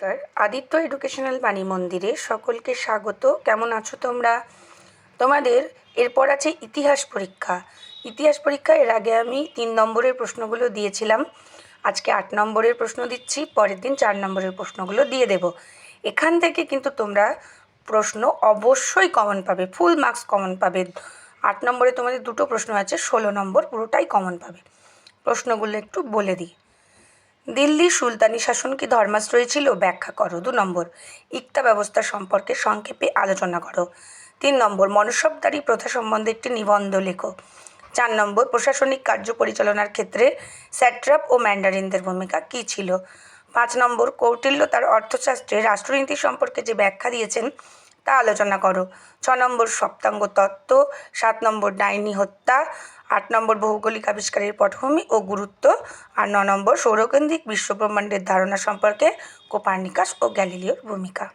নমস্কার, আদিত্য এডুকেশনাল বাণী মন্দিরে সকলকে স্বাগত। কেমন আছো তোমরা? তোমাদের এরপর আছে ইতিহাস পরীক্ষা। ইতিহাস পরীক্ষা এর আগে আমি 3 নম্বরের প্রশ্নগুলো দিয়েছিলাম। আজকে 8 নম্বরের প্রশ্ন দিচ্ছি, পরের দিন 4 নম্বরের প্রশ্নগুলো দিয়ে দেব। এখান থেকে কিন্তু তোমরা প্রশ্ন অবশ্যই কমন পাবে, ফুল মার্কস কমন পাবে। 8 নম্বরে তোমাদের 2টো প্রশ্ন আছে, 16 নম্বর পুরোটাই কমন পাবে। প্রশ্নগুলো একটু বলে দিই। দিল্লির সুলতানি শাসন কি ধর্মাশ্রয়ী ছিল? ব্যাখ্যা করো। 2 নম্বর, ইক্তা ব্যবস্থা সম্পর্কে সংক্ষেপে আলোচনা করো। 3 নম্বর, মনসবদারি প্রথা সম্বন্ধে একটি নিবন্ধ লেখো। 4 নম্বর, প্রশাসনিক কার্য পরিচালনার ক্ষেত্রে স্যাট্রাপ ও ম্যান্ডারিনদের ভূমিকা কী ছিল। 5 নম্বর, কৌটিল্য তার অর্থশাস্ত্রে রাষ্ট্রনীতি সম্পর্কে যে ব্যাখ্যা দিয়েছেন তা আলোচনা করো। 6 নম্বর, সপ্তাঙ্গ তত্ত্ব। 7 নম্বর, ডাইনি হত্যা। 8 নম্বর, ভৌগোলিক আবিষ্কারের পটভূমি ও গুরুত্ব। আর 9 নম্বর, সৌরকেন্দ্রিক বিশ্বব্রহ্মাণ্ডের ধারণা সম্পর্কে কোপার্নিকাস ও গ্যালিলিওর ভূমিকা।